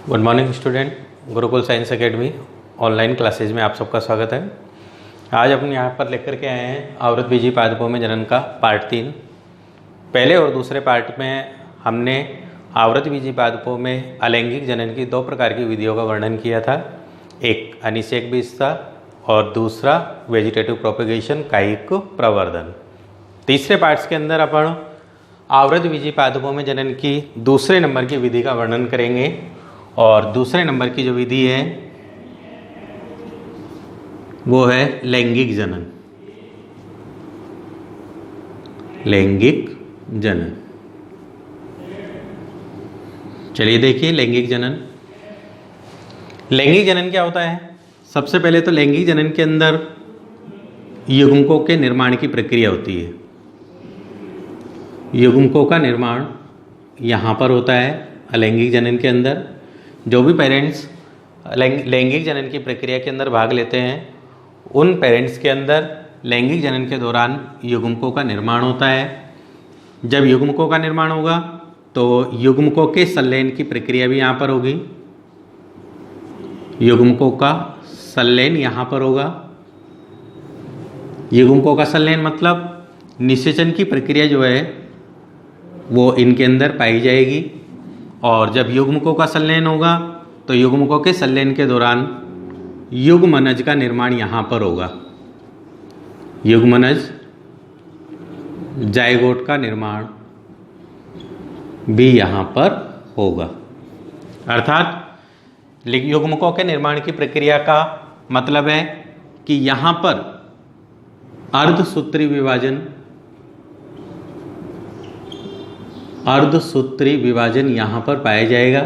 Good morning student, Gurukul science academy online classes में आप सबका स्वागत है। आज अपन यहाँ पर लेकर के आए हैं आवृतबीजी पादपों में जनन का पार्ट 3। पहले और दूसरे पार्ट में हमने आवृतबीजी पादपों में अलैंगिक जनन की दो प्रकार की विधियों का वर्णन किया था। एक अनिषेक बीजता और दूसरा वेजिटेटिव प्रोपेगेशन कायिक प्रवर्धन। तीसरे पार्ट्स के अंदर अपन आवृतबीजी पादपों में जनन की दूसरे नंबर की विधि का वर्णन करेंगे और दूसरे नंबर की जो विधि है वो है लैंगिक जनन। लैंगिक जनन, चलिए देखिए लैंगिक जनन। लैंगिक जनन क्या होता है? सबसे पहले तो लैंगिक जनन के अंदर युग्मकों के निर्माण की प्रक्रिया होती है। युग्मकों का निर्माण यहाँ पर होता है अलैंगिक जनन के अंदर। जो भी पेरेंट्स लैंगिक जनन की प्रक्रिया के अंदर भाग लेते हैं उन पेरेंट्स के अंदर लैंगिक जनन के दौरान युग्मकों का निर्माण होता है। जब युग्मकों का निर्माण होगा तो युग्मकों के संलयन की प्रक्रिया भी यहाँ पर होगी। युग्मकों का संलयन यहाँ पर होगा। युग्मकों का संलयन मतलब निषेचन की प्रक्रिया जो है वो इनके अंदर पाई जाएगी। और जब युग्मकों का संलयन होगा तो युग्मकों के संलयन के दौरान युग्मनज का निर्माण यहाँ पर होगा। युग्मनज जायगोट का निर्माण भी यहाँ पर होगा। अर्थात युग्मकों के निर्माण की प्रक्रिया का मतलब है कि यहाँ पर अर्धसूत्री विभाजन यहाँ पर पाया जाएगा,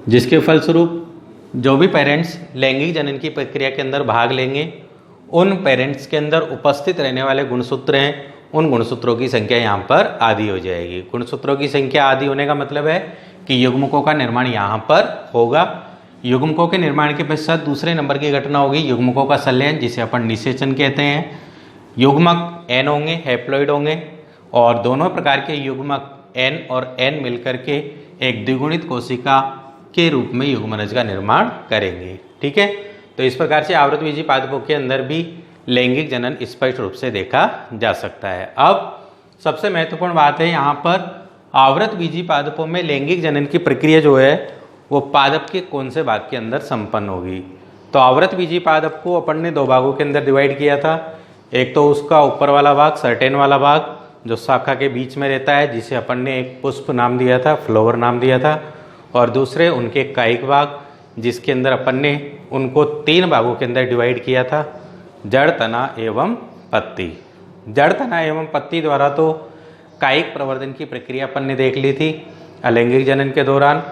जिसके फलस्वरूप जो भी पेरेंट्स लैंगिक जनन की प्रक्रिया के अंदर भाग लेंगे उन पेरेंट्स के अंदर उपस्थित रहने वाले गुणसूत्र हैं, उन गुणसूत्रों की संख्या यहाँ पर आधी हो जाएगी। गुणसूत्रों की संख्या आधी होने का मतलब है कि युग्मकों का निर्माण यहाँ पर होगा। युग्मकों के निर्माण के पश्चात दूसरे नंबर की घटना होगी युग्मकों का संलयन, जिसे अपन निषेचन कहते हैं। युग्मक n होंगे, हैप्लॉइड होंगे और दोनों प्रकार के युग्मक n और n मिलकर के एक द्विगुणित कोशिका के रूप में युग्मनज का निर्माण करेंगे। ठीक है, तो इस प्रकार से आवृतबीजी पादपों के अंदर भी लैंगिक जनन स्पष्ट रूप से देखा जा सकता है। अब सबसे महत्वपूर्ण बात है यहाँ पर आवृतबीजी पादपों में लैंगिक जनन की प्रक्रिया जो है वो पादप के कौन से भाग के अंदर संपन्न होगी। तो आवृतबीजी पादप को अपन ने दो भागों के अंदर डिवाइड किया था। एक तो उसका ऊपर वाला भाग, सर्टेन वाला भाग जो शाखा के बीच में रहता है, जिसे अपन ने एक पुष्प नाम दिया था, फ्लावर नाम दिया था, और दूसरे उनके कायिक भाग जिसके अंदर अपन ने उनको 3 भागों के अंदर डिवाइड किया था, जड़, तना एवं पत्ती। जड़, तना एवं पत्ती द्वारा तो कायिक प्रवर्धन की प्रक्रिया अपन ने देख ली थी अलैंगिक जनन के दौरान।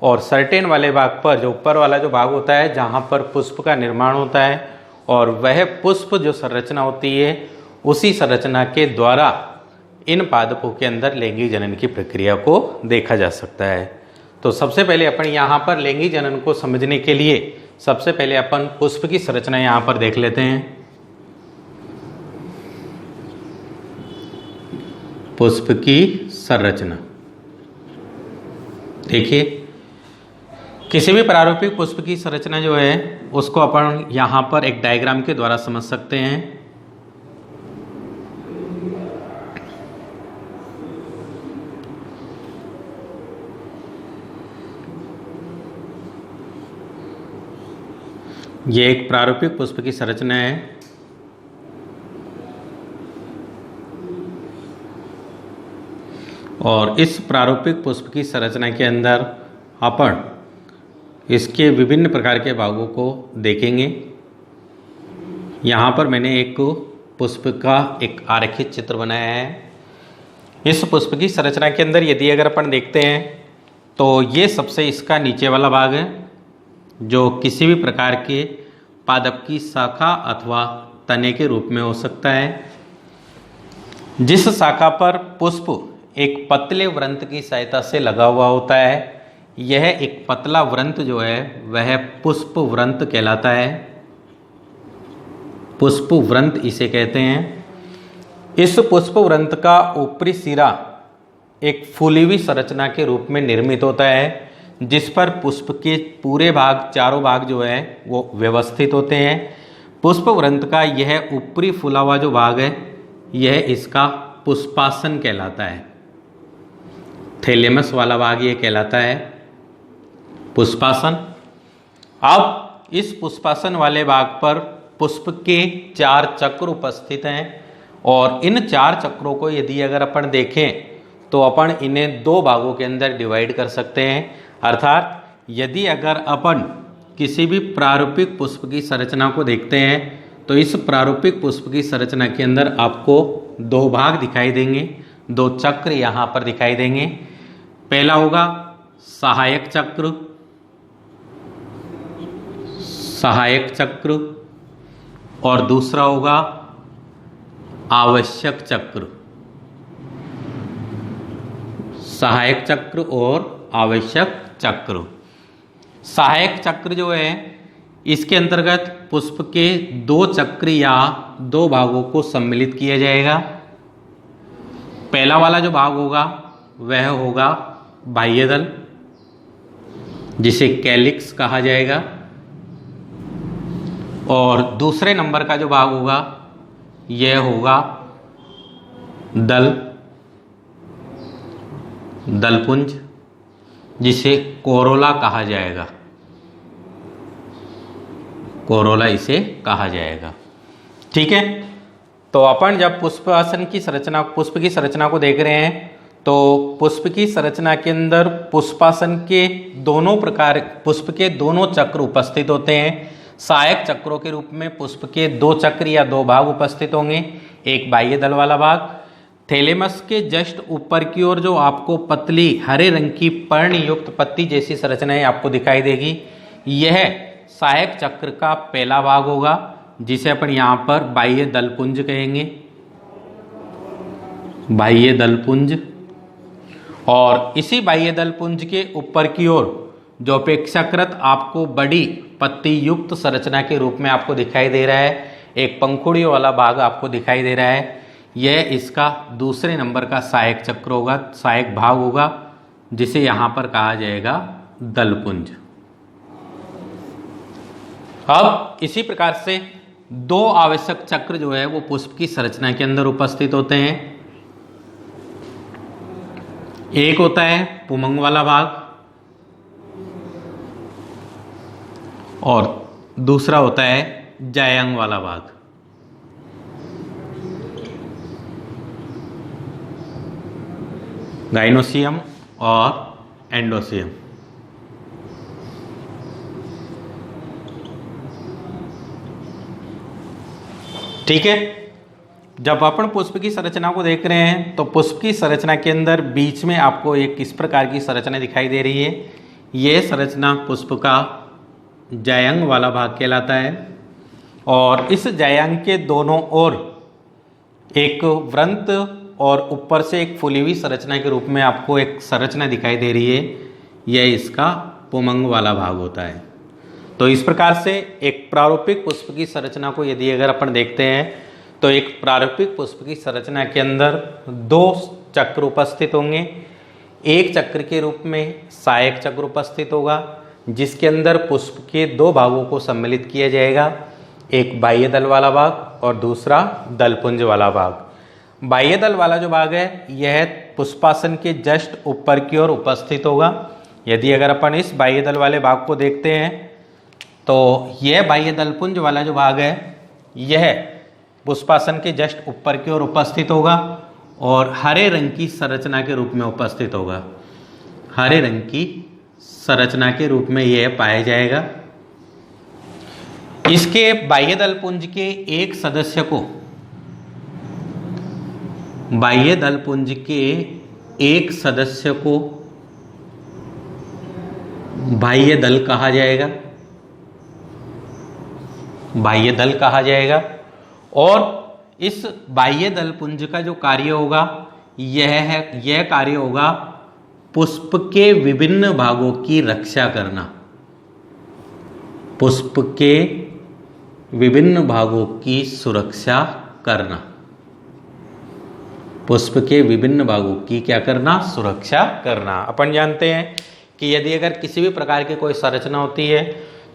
और सर्टेन वाले भाग पर जो ऊपर वाला जो भाग होता है जहाँ पर पुष्प का निर्माण होता है और वह पुष्प जो संरचना होती है उसी संरचना के द्वारा इन पादपों के अंदर लैंगिक जनन की प्रक्रिया को देखा जा सकता है। तो सबसे पहले अपन यहाँ पर लैंगिक जनन को समझने के लिए सबसे पहले अपन पुष्प की संरचना यहाँ पर देख लेते हैं। पुष्प की संरचना देखिए, किसी भी प्रारूपिक पुष्प की संरचना जो है उसको अपन यहाँ पर एक डायग्राम के द्वारा समझ सकते हैं। ये एक प्रारूपिक पुष्प की संरचना है। और इस प्रारूपिक पुष्प की संरचना के अंदर अपन इसके विभिन्न प्रकार के भागों को देखेंगे। यहाँ पर मैंने एक पुष्प का एक आरेखित चित्र बनाया है। इस पुष्प की संरचना के अंदर यदि अगर अपन देखते हैं तो ये सबसे इसका नीचे वाला भाग है जो किसी भी प्रकार के पादप की शाखा अथवा तने के रूप में हो सकता है। जिस शाखा पर पुष्प एक पतले व्रंत की सहायता से लगा हुआ होता है, यह एक पतला व्रंत जो है वह पुष्प व्रंत कहलाता है। पुष्प व्रंत इसे कहते हैं। इस पुष्प व्रंत का ऊपरी सिरा एक फूली हुई संरचना के रूप में निर्मित होता है, जिस पर पुष्प के पूरे भाग, चारों भाग जो है वो व्यवस्थित होते हैं। पुष्प वृंत का यह ऊपरी फूला हुआ जो भाग है यह इसका पुष्पासन कहलाता है। थैलेमस वाला भाग ये कहलाता है पुष्पासन। अब इस पुष्पासन वाले भाग पर पुष्प के 4 चक्र उपस्थित हैं और इन 4 चक्रों को यदि अगर अपन देखें तो अपन इन्हें 2 भागों के अंदर डिवाइड कर सकते हैं। अर्थात यदि अगर अपन किसी भी प्रारूपिक पुष्प की संरचना को देखते हैं तो इस प्रारूपिक पुष्प की संरचना के अंदर आपको 2 भाग दिखाई देंगे, 2 चक्र यहाँ पर दिखाई देंगे। पहला होगा सहायक चक्र, सहायक चक्र, और दूसरा होगा आवश्यक चक्र। सहायक चक्र और आवश्यक चक्र। सहायक चक्र जो है इसके अंतर्गत पुष्प के 2 चक्र या 2 भागों को सम्मिलित किया जाएगा। पहला वाला जो भाग होगा वह होगा बाह्यदल, जिसे कैलिक्स कहा जाएगा, और दूसरे नंबर का जो भाग होगा यह होगा दल, दलपुंज, जिसे कोरोला कहा जाएगा, कोरोला इसे कहा जाएगा। ठीक है, तो अपन जब पुष्पासन की संरचना, पुष्प की संरचना को देख रहे हैं तो पुष्प की संरचना के अंदर पुष्पासन के दोनों प्रकार, पुष्प के दोनों चक्र उपस्थित होते हैं। सहायक चक्रों के रूप में पुष्प के 2 चक्र या 2 भाग उपस्थित होंगे, एक बाह्य दल वाला भाग। थैलेमस के जस्ट ऊपर की ओर जो आपको पतली हरे रंग की पर्णयुक्त पत्ती जैसी संरचनाएं आपको दिखाई देगी, यह सहायक चक्र का पहला भाग होगा, जिसे अपन यहाँ पर बाह्य दलपुंज कहेंगे, बाह्य दलपुंज। और इसी बाह्य दलपुंज के ऊपर की ओर जो अपेक्षाकृत आपको बड़ी पत्ती युक्त संरचना के रूप में आपको दिखाई दे रहा है, एक पंखुड़ियों वाला भाग आपको दिखाई दे रहा है, यह इसका दूसरे नंबर का सहायक चक्र होगा, सहायक भाग होगा, जिसे यहाँ पर कहा जाएगा दलपुंज। अब इसी प्रकार से 2 आवश्यक चक्र जो है वो पुष्प की संरचना के अंदर उपस्थित होते हैं। एक होता है पुमंग वाला भाग और दूसरा होता है जायांग वाला भाग। गाइनोसियम और एंडोसियम। ठीक है, जब अपन पुष्प की संरचना को देख रहे हैं तो पुष्प की संरचना के अंदर बीच में आपको एक इस प्रकार की संरचना दिखाई दे रही है। यह संरचना पुष्प का जायांग वाला भाग कहलाता है और इस जायांग के दोनों ओर एक वृंत और ऊपर से एक फूली हुई संरचना के रूप में आपको एक संरचना दिखाई दे रही है, यह इसका पुमंग वाला भाग होता है। तो इस प्रकार से एक प्रारूपिक पुष्प की संरचना को यदि अगर अपन देखते हैं तो एक प्रारूपिक पुष्प की संरचना के अंदर 2 चक्र उपस्थित होंगे। एक चक्र के रूप में सहायक चक्र उपस्थित होगा, जिसके अंदर पुष्प के 2 भागों को सम्मिलित किया जाएगा, एक बाह्य दल वाला भाग और दूसरा दलपुंज वाला भाग। बाह्य दल वाला जो भाग है यह पुष्पासन के जस्ट ऊपर की ओर उपस्थित होगा। यदि अगर अपन इस बाह्य दल वाले भाग को देखते हैं तो यह बाह्य दलपुंज वाला जो भाग है यह पुष्पासन के जस्ट ऊपर की ओर उपस्थित होगा और हरे रंग की संरचना के रूप में उपस्थित होगा। हरे रंग की संरचना के रूप में यह पाया जाएगा। इसके बाह्य दलपुंज के एक सदस्य को, बाह्य दलपुंज के एक सदस्य को बाह्य दल कहा जाएगा, बाह्य दल कहा जाएगा। और इस बाह्य दलपुंज का जो कार्य होगा यह कार्य होगा पुष्प के विभिन्न भागों की रक्षा करना, पुष्प के विभिन्न भागों की सुरक्षा करना, पुष्प के विभिन्न भागों की क्या करना, सुरक्षा करना। अपन जानते हैं कि यदि अगर किसी भी प्रकार की कोई संरचना होती है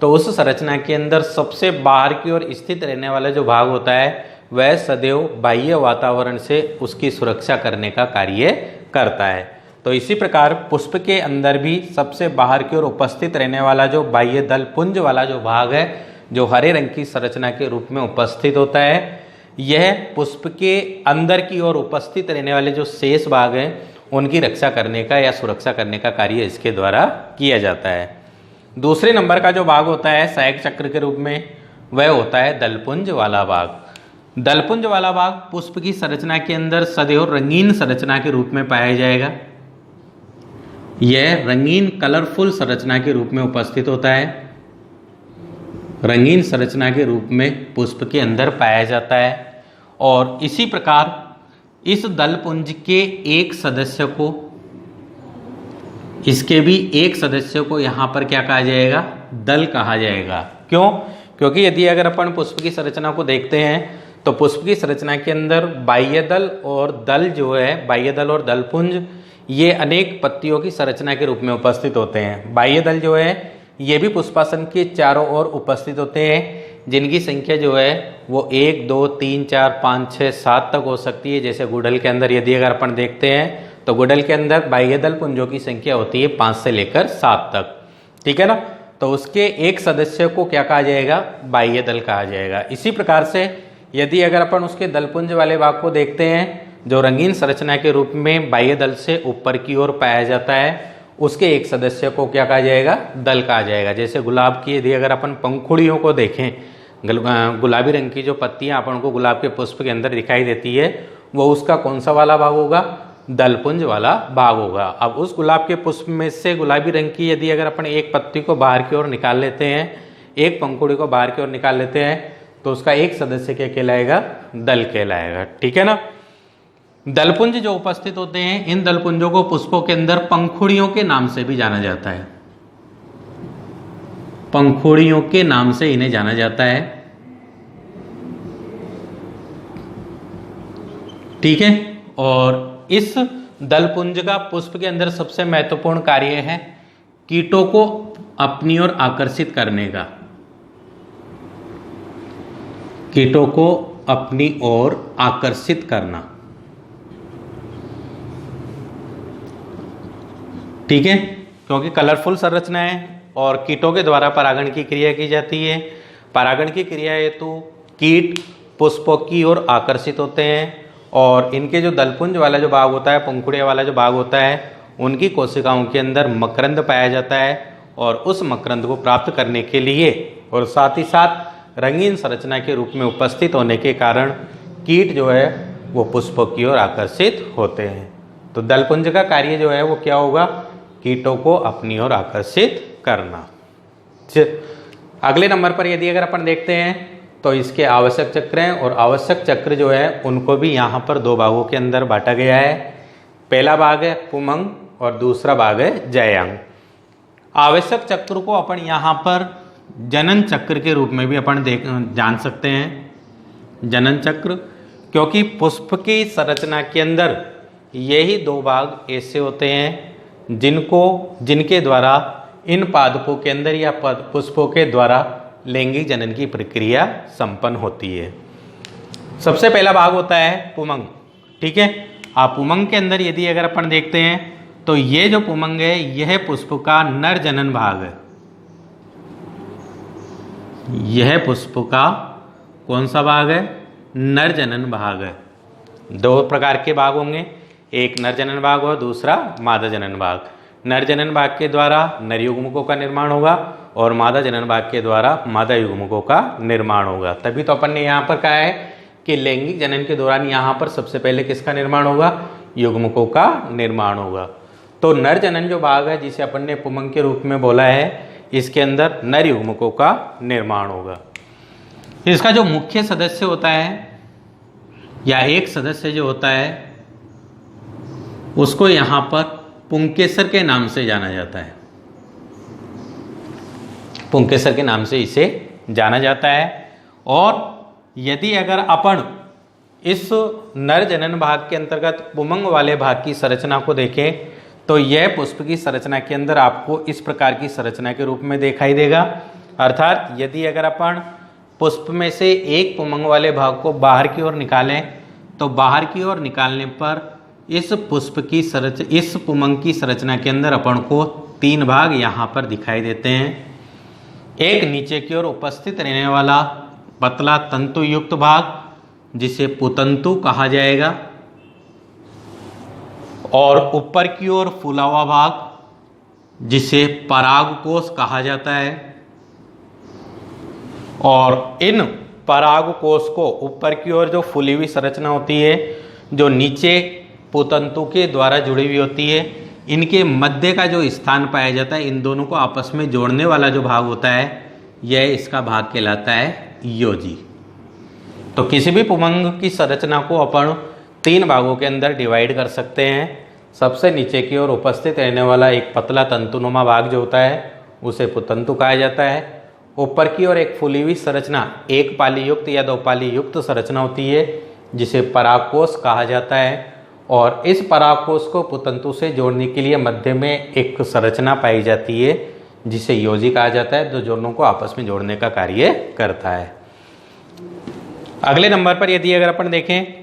तो उस संरचना के अंदर सबसे बाहर की ओर स्थित रहने वाला जो भाग होता है वह सदैव बाह्य वातावरण से उसकी सुरक्षा करने का कार्य करता है। तो इसी प्रकार पुष्प के अंदर भी सबसे बाहर की ओर उपस्थित रहने वाला जो बाह्य दल पुंज वाला जो भाग है, जो हरे रंग की संरचना के रूप में उपस्थित होता है, यह पुष्प के अंदर की ओर उपस्थित रहने वाले जो शेष भाग हैं उनकी रक्षा करने का या सुरक्षा करने का कार्य इसके द्वारा किया जाता है। दूसरे नंबर का जो भाग होता है सहायक चक्र के रूप में, वह होता है दलपुंज वाला भाग। दलपुंज वाला भाग पुष्प की संरचना के अंदर सदैव रंगीन संरचना के रूप में पाया जाएगा। यह रंगीन कलरफुल संरचना के रूप में उपस्थित होता है, रंगीन संरचना के रूप में पुष्प के अंदर पाया जाता है। और इसी प्रकार इस दलपुंज के एक सदस्य को, इसके भी एक सदस्य को यहाँ पर क्या कहा जाएगा, दल कहा जाएगा। क्यों? क्योंकि यदि अगर अपन पुष्प की संरचना को देखते हैं तो पुष्प की संरचना के अंदर बाह्य दल और दल जो है, बाह्य दल और दलपुंज, ये अनेक पत्तियों की संरचना के रूप में उपस्थित होते हैं। बाह्य दल जो है ये भी पुष्पासन के चारों ओर उपस्थित होते हैं, जिनकी संख्या जो है वो 1, 2, 3, 4, 5, 6, 7 तक हो सकती है। जैसे गुड़हल के अंदर यदि अगर अपन देखते हैं तो गुड़हल के अंदर बाह्य दल पुंजों की संख्या होती है 5 से लेकर 7 तक, ठीक है ना। तो उसके एक सदस्य को क्या कहा जाएगा, बाह्य दल कहा जाएगा। इसी प्रकार से यदि अगर अपन उसके दलपुंज वाले भाग को देखते हैं जो रंगीन संरचना के रूप में बाह्य दल से ऊपर की ओर पाया जाता है, उसके एक सदस्य को क्या कहा जाएगा, दल कहा जाएगा। जैसे गुलाब की यदि अगर अपन पंखुड़ियों को देखें, गुलाबी रंग की जो पत्तियां अपन को गुलाब के पुष्प के अंदर दिखाई देती है, वो उसका कौन सा वाला भाग होगा, दलपुंज वाला भाग होगा। अब उस गुलाब के पुष्प में से गुलाबी रंग की यदि अगर अपन एक पत्ती को बाहर की ओर निकाल लेते हैं, एक पंखुड़ी को बाहर की ओर निकाल लेते हैं, तो उसका एक सदस्य क्या कहलाएगा, दल कहलाएगा, ठीक है ना। दलपुंज जो उपस्थित होते हैं, इन दलपुंजों को पुष्पों के अंदर पंखुड़ियों के नाम से भी जाना जाता है। पंखुड़ियों के नाम से इन्हें जाना जाता है, ठीक है। और इस दलपुंज का पुष्प के अंदर सबसे महत्वपूर्ण कार्य है कीटों को अपनी ओर आकर्षित करने का, कीटों को अपनी ओर आकर्षित करना, ठीक है। क्योंकि कलरफुल संरचना है और कीटों के द्वारा परागण की क्रिया की जाती है। परागण की क्रिया हेतु कीट पुष्पों की ओर आकर्षित होते हैं और इनके जो दलपुंज वाला जो भाग होता है, पंखुड़िया वाला जो भाग होता है, उनकी कोशिकाओं के अंदर मकरंद पाया जाता है और उस मकरंद को प्राप्त करने के लिए और साथ ही साथ रंगीन संरचना के रूप में उपस्थित होने के कारण कीट जो है वो पुष्पों की ओर आकर्षित होते हैं। तो दलपुंज का कार्य जो है वो क्या होगा, कीटों को अपनी ओर आकर्षित करना। अगले नंबर पर यदि अगर अपन देखते हैं तो इसके आवश्यक चक्र हैं और आवश्यक चक्र जो है उनको भी यहाँ पर दो भागों के अंदर बांटा गया है। पहला भाग है पुमंग और दूसरा भाग है जयांग। आवश्यक चक्र को अपन यहाँ पर जनन चक्र के रूप में भी अपन जान सकते हैं, जनन चक्र, क्योंकि पुष्प की संरचना के अंदर यही दो भाग ऐसे होते हैं जिनके द्वारा इन पादपों के अंदर या पुष्पों के द्वारा लैंगिक जनन की प्रक्रिया संपन्न होती है। सबसे पहला भाग होता है पुमंग, ठीक है। आप पुमंग के अंदर यदि अगर अपन देखते हैं तो ये जो पुमंग है यह पुष्प का नर जनन भाग है। यह पुष्प का कौन सा भाग है, नर जनन भाग है। दो प्रकार के भाग होंगे, एक नर जनन भाग और दूसरा मादा जनन भाग। नर जनन भाग के द्वारा नर युग्मकों का निर्माण होगा और मादा जनन भाग के द्वारा मादा युग्मकों का निर्माण होगा। तभी तो अपन ने यहाँ पर कहा है कि लैंगिक जनन के दौरान यहाँ पर सबसे पहले किसका निर्माण होगा, युग्मकों का निर्माण होगा। तो नर जनन जो भाग है जिसे अपन ने पुमंग के रूप में बोला है, इसके अंदर नर युग्मकों का निर्माण होगा। इसका जो मुख्य सदस्य होता है या एक सदस्य जो होता है उसको यहाँ पर पुंकेसर के नाम से जाना जाता है। पुंकेसर के नाम से इसे जाना जाता है। और यदि अगर अपन इस नर जनन भाग के अंतर्गत पुमंग वाले भाग की संरचना को देखें तो यह पुष्प की संरचना के अंदर आपको इस प्रकार की संरचना के रूप में दिखाई देगा। अर्थात यदि अगर अपन पुष्प में से एक पुमंग वाले भाग को बाहर की ओर निकालें तो बाहर की ओर निकालने पर इस पुमंग की संरचना के अंदर अपन को 3 भाग यहाँ पर दिखाई देते हैं। एक नीचे की ओर उपस्थित रहने वाला पतला तंतु युक्त भाग जिसे पुतंतु कहा जाएगा, और ऊपर की ओर फूला हुआ भाग जिसे परागकोश कहा जाता है। और इन परागकोश को ऊपर की ओर जो फूली हुई संरचना होती है जो नीचे पुतंतु के द्वारा जुड़ी हुई होती है, इनके मध्य का जो स्थान पाया जाता है, इन दोनों को आपस में जोड़ने वाला जो भाग होता है यह इसका भाग कहलाता है योजी। तो किसी भी पुमंग की संरचना को अपन 3 भागों के अंदर डिवाइड कर सकते हैं। सबसे नीचे की ओर उपस्थित रहने वाला एक पतला तंतुनुमा भाग जो होता है उसे पुतंतु कहा जाता है। ऊपर की ओर एक फूली हुई संरचना, एक पाली युक्त या 2 पाली युक्त संरचना होती है जिसे परागकोश कहा जाता है। और इस परागकोश को पुतंतु से जोड़ने के लिए मध्य में एक संरचना पाई जाती है जिसे योजी कहा जाता है, जो दोनों को आपस में जोड़ने का कार्य करता है। अगले नंबर पर यदि अगर अपन देखें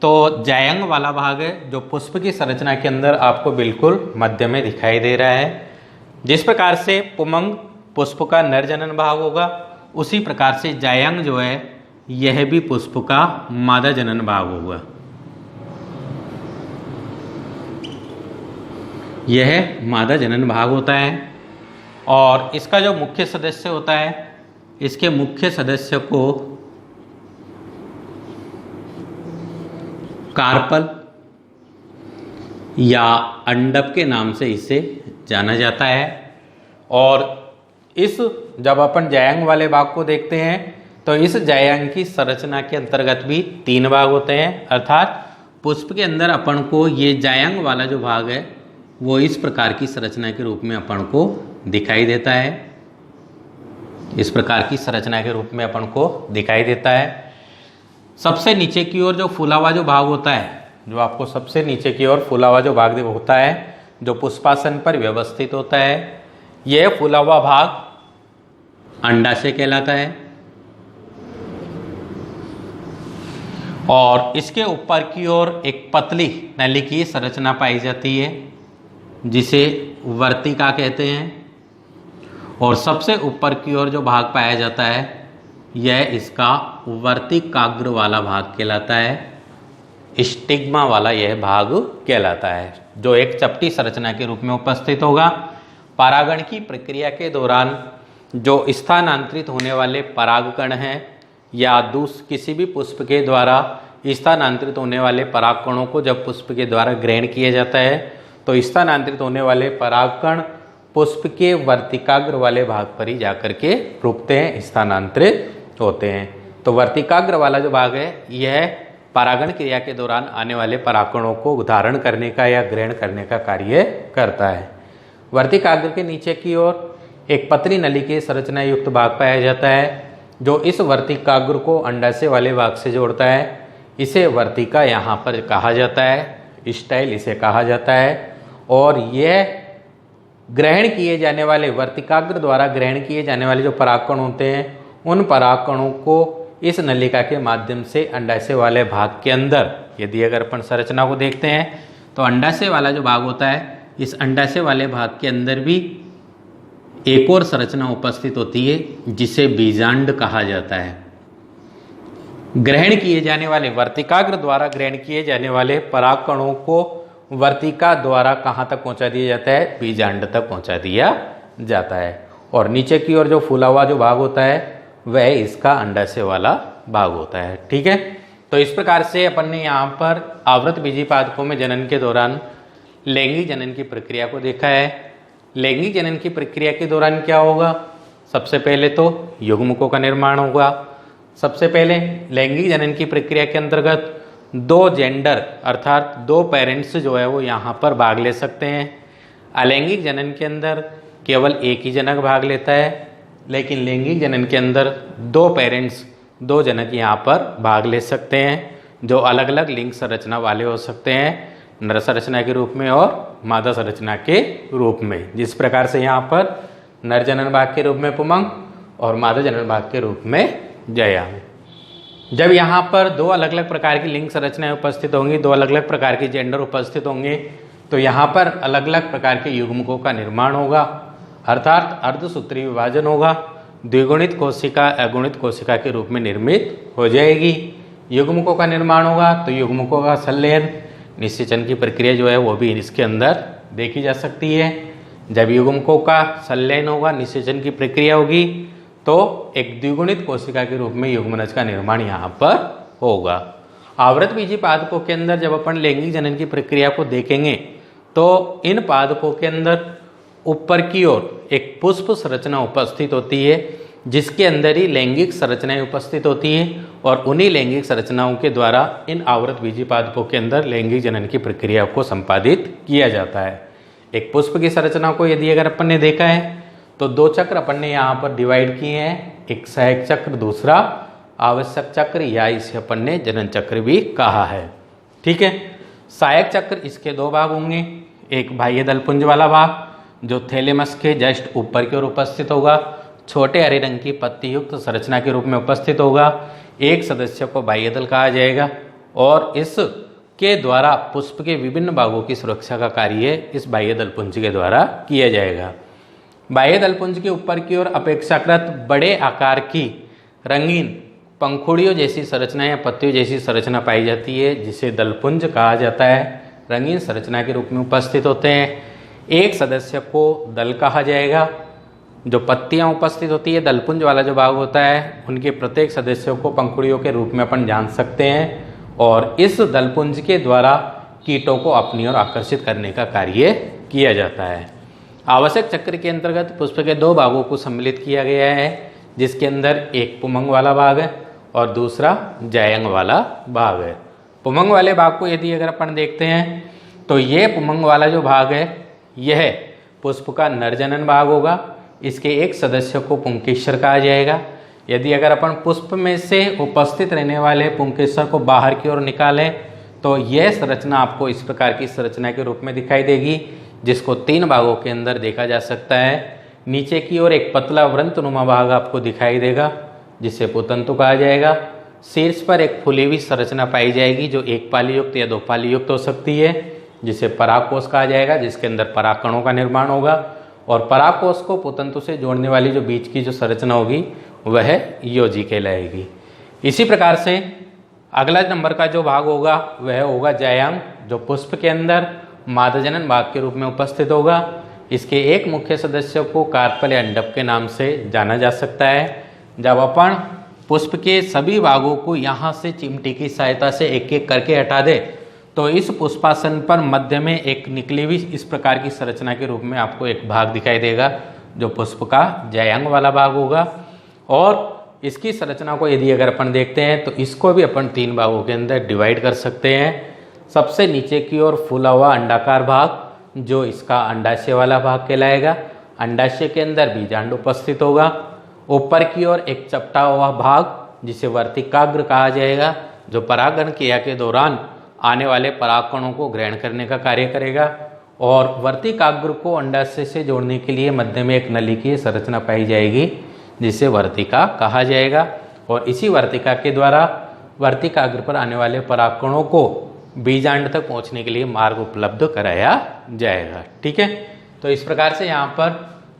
तो जायंग वाला भाग है जो पुष्प की संरचना के अंदर आपको बिल्कुल मध्य में दिखाई दे रहा है। जिस प्रकार से पुमंग पुष्प का नर जनन भाग होगा उसी प्रकार से जायंग जो है यह भी पुष्प का मादा जनन भाग होगा। यह मादा जनन भाग होता है और इसका जो मुख्य सदस्य होता है, इसके मुख्य सदस्य को कार्पल या अंडप के नाम से इसे जाना जाता है। और इस जब अपन जायंग वाले भाग को देखते हैं तो इस जायंग की संरचना के अंतर्गत भी 3 भाग होते हैं। अर्थात पुष्प के अंदर अपन को ये जायंग वाला जो भाग है वो इस प्रकार की संरचना के रूप में अपन को दिखाई देता है। इस प्रकार की संरचना के रूप में अपन को दिखाई देता है। सबसे नीचे की ओर जो फूला हुआ जो भाग होता है, जो आपको सबसे नीचे की ओर फूला हुआ जो भाग होता है जो पुष्पासन पर व्यवस्थित होता है, यह फूला हुआ भाग अंडाशय कहलाता है। और इसके ऊपर की ओर एक पतली नली की संरचना पाई जाती है जिसे वर्तिका कहते हैं। और सबसे ऊपर की ओर जो भाग पाया जाता है यह इसका वर्तिकाग्र वाला भाग कहलाता है। स्टिग्मा वाला यह भाग कहलाता है जो एक चपटी संरचना के रूप में उपस्थित होगा। परागण की प्रक्रिया के दौरान जो स्थानांतरित होने वाले परागकण हैं या किसी भी पुष्प के द्वारा स्थानांतरित होने वाले परागकणों को जब पुष्प के द्वारा ग्रहण किया जाता है तो स्थानांतरित होने वाले परागकण पुष्प के वर्तिकाग्र वाले भाग पर ही जाकर के रुकते हैं, स्थानांतरित होते हैं। तो वर्तिकाग्र वाला जो भाग है यह परागण क्रिया के दौरान आने वाले परागकणों को धारण करने का या ग्रहण करने का कार्य करता है। वर्तिकाग्र के नीचे की ओर एक पतली नली के संरचना युक्त भाग पाया जाता है जो इस वर्तिकाग्र को अंडाशय वाले भाग से जोड़ता है। इसे वर्तिका यहाँ पर कहा जाता है, स्टाइल इसे कहा जाता है। और यह ग्रहण किए जाने वाले वर्तिकाग्र द्वारा ग्रहण किए जाने वाले जो परागकण होते हैं उन परागकणों को इस नलिका के माध्यम से अंडाशय वाले भाग के अंदर, यदि अगर अपन संरचना को देखते हैं तो अंडाशय वाला जो भाग होता है, इस अंडाशय वाले भाग के अंदर भी एक और संरचना उपस्थित होती है जिसे बीजांड कहा जाता है। ग्रहण किए जाने वाले वर्तिकाग्र द्वारा ग्रहण किए जाने वाले परागकणों को वर्तिका द्वारा कहाँ तक पहुँचा दिया जाता है, बीजांड तक पहुँचा दिया जाता है। और नीचे की ओर जो फूला हुआ जो भाग होता है वह इसका अंडाशय वाला भाग होता है। ठीक है, तो इस प्रकार से अपन ने यहाँ पर आवृत बीजी पादपों में जनन के दौरान लैंगिक जनन की प्रक्रिया को देखा है। लैंगिक जनन की प्रक्रिया के दौरान क्या होगा, सबसे पहले तो युग्मकों का निर्माण होगा। सबसे पहले लैंगिक जनन की प्रक्रिया के अंतर्गत 2 जेंडर अर्थात 2 पेरेंट्स जो है वो यहाँ पर भाग ले सकते हैं। अलैंगिक जनन के अंदर केवल एक ही जनक भाग लेता है, लेकिन लैंगिक जनन के अंदर 2 पेरेंट्स 2 जनक यहाँ पर भाग ले सकते हैं जो अलग अलग लिंग संरचना वाले हो सकते हैं। नर संरचना के रूप में और मादा संरचना के रूप में। जिस प्रकार से यहाँ पर नर जनन भाग के रूप में पुमंग और मादा जनन भाग के रूप में जयाम। जब यहाँ पर दो अलग अलग प्रकार की लिंग संरचनाएं उपस्थित होंगी, दो अलग अलग प्रकार के जेंडर उपस्थित होंगे, तो यहाँ पर अलग अलग प्रकार के युग्मकों का निर्माण होगा, अर्थात अर्धसूत्री विभाजन होगा। द्विगुणित कोशिका अगुणित कोशिका के रूप में निर्मित हो जाएगी। युग्मकों का निर्माण होगा तो युग्मकों का संलयन निषेचन की प्रक्रिया जो है वो भी इसके अंदर देखी जा सकती है। जब युग्मकों का संलयन होगा, निषेचन की प्रक्रिया होगी, तो एक द्विगुणित कोशिका के रूप में युग्मनज का निर्माण यहाँ पर होगा। आवृतबीजी पादपों के अंदर जब अपन लैंगिक जनन की प्रक्रिया को देखेंगे तो इन पादपों के अंदर ऊपर की ओर एक पुष्प संरचना उपस्थित होती है, जिसके अंदर ही लैंगिक संरचनाएं उपस्थित होती हैं और उन्हीं लैंगिक संरचनाओं के द्वारा इन आवृतबीजी पादपों के अंदर लैंगिक जनन की प्रक्रिया को संपादित किया जाता है। एक पुष्प की संरचना को यदि अगर अपन ने देखा है तो दो चक्र अपन ने यहाँ पर डिवाइड किए हैं, एक सहायक चक्र, दूसरा आवश्यक चक्र, या इसे अपन ने जनन चक्र भी कहा है। ठीक है, सहायक चक्र इसके दो भाग होंगे, एक बाह्य दलपुंज वाला भाग जो थैलेमस के जस्ट ऊपर की ओर उपस्थित होगा, छोटे हरे रंग की पत्ती युक्त संरचना के रूप में उपस्थित होगा। एक सदस्य को बाह्य दल कहा जाएगा और इसके द्वारा पुष्प के विभिन्न भागों की सुरक्षा का कार्य इस बाह्य दलपुंज के द्वारा किया जाएगा। बाह्य दलपुंज के ऊपर की ओर अपेक्षाकृत बड़े आकार की रंगीन पंखुड़ियों जैसी संरचना या पत्तियों जैसी संरचना पाई जाती है, जिसे दलपुंज कहा जाता है। रंगीन संरचना के रूप में उपस्थित होते हैं। एक सदस्य को दल कहा जाएगा। जो पत्तियां उपस्थित होती है, दलपुंज वाला जो भाग होता है, उनके प्रत्येक सदस्यों को पंखुड़ियों के रूप में अपन जान सकते हैं और इस दलपुंज के द्वारा कीटों को अपनी ओर आकर्षित करने का कार्य किया जाता है। आवश्यक चक्र के अंतर्गत पुष्प के दो भागों को सम्मिलित किया गया है, जिसके अंदर एक पुमंग वाला भाग है और दूसरा जायंग वाला भाग है। पुमंग वाले भाग को यदि अगर अपन देखते हैं तो ये पुमंग वाला जो भाग है यह पुष्प का नरजनन भाग होगा। इसके एक सदस्य को पुंकेसर कहा जाएगा। यदि अगर अपन पुष्प में से उपस्थित रहने वाले पुंकेसर को बाहर की ओर निकालें तो यह संरचना आपको इस प्रकार की संरचना के रूप में दिखाई देगी, जिसको तीन भागों के अंदर देखा जा सकता है। नीचे की ओर एक पतला वृंतनुमा भाग आपको दिखाई देगा, जिसे पुतंतु कहा जाएगा। शीर्ष पर एक फूली हुई संरचना पाई जाएगी जो एक पाली युक्त या दो पाली युक्त हो सकती है, जिसे परागकोश कहा जाएगा, जिसके अंदर परागकणों का निर्माण होगा। और परागकोश को पुतंतु से जोड़ने वाली जो बीच की जो संरचना होगी वह योजी कहलाएगी। इसी प्रकार से अगला नंबर का जो भाग होगा वह होगा जायांग, जो पुष्प के अंदर मादजनन भाग के रूप में उपस्थित होगा। इसके एक मुख्य सदस्य को कार्पल या अंडप के नाम से जाना जा सकता है। जब अपन पुष्प के सभी भागों को यहाँ से चिमटी की सहायता से एक एक करके हटा दे तो इस पुष्पासन पर मध्य में एक निकली हुई इस प्रकार की संरचना के रूप में आपको एक भाग दिखाई देगा, जो पुष्प का जायांग वाला भाग होगा। और इसकी संरचना को यदि अगर अपन देखते हैं तो इसको भी अपन तीन भागों के अंदर डिवाइड कर सकते हैं। सबसे नीचे की ओर फूला हुआ अंडाकार भाग जो इसका अंडाशय वाला भाग कहलाएगा। अंडाशय के अंदर बीजांड उपस्थित होगा। ऊपर की ओर एक चपटा हुआ भाग जिसे वर्तिकाग्र कहा जाएगा, जो परागण क्रिया के दौरान आने वाले परागकणों को ग्रहण करने का कार्य करेगा। और वर्तिकाग्र को अंडाशय से जोड़ने के लिए मध्य में एक नली की संरचना पाई जाएगी, जिसे वर्तिका कहा जाएगा। और इसी वर्तिका के द्वारा वर्तिकाग्र पर आने वाले परागकणों को बीजांड तक पहुंचने के लिए मार्ग उपलब्ध कराया जाएगा। ठीक है, तो इस प्रकार से यहाँ पर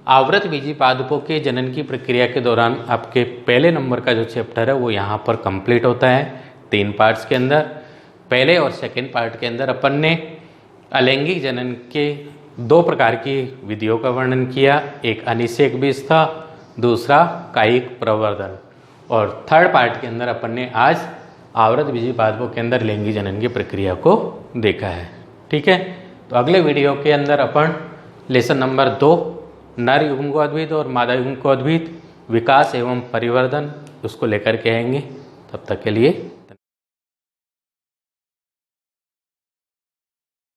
आवृतबीजी पादपों के जनन की प्रक्रिया के दौरान आपके पहले नंबर का जो चैप्टर है वो यहाँ पर कंप्लीट होता है 3 पार्ट्स के अंदर। पहले और सेकंड पार्ट के अंदर अपन ने अलैंगिक जनन के 2 प्रकार की विधियों का वर्णन किया, एक अनिषेक बीज था, दूसरा कायिक प्रवर्धन। और थर्ड पार्ट के अंदर अपन ने आज आवृतबीजी पादपों के अंदर लैंगिक जनन की प्रक्रिया को देखा है। ठीक है, तो अगले वीडियो के अंदर अपन लेसन नंबर 2 नर युग्मकोद्भिद और मादा युग्मकोद्भिद विकास एवं परिवर्धन उसको लेकर के आएंगे। तब तक के लिए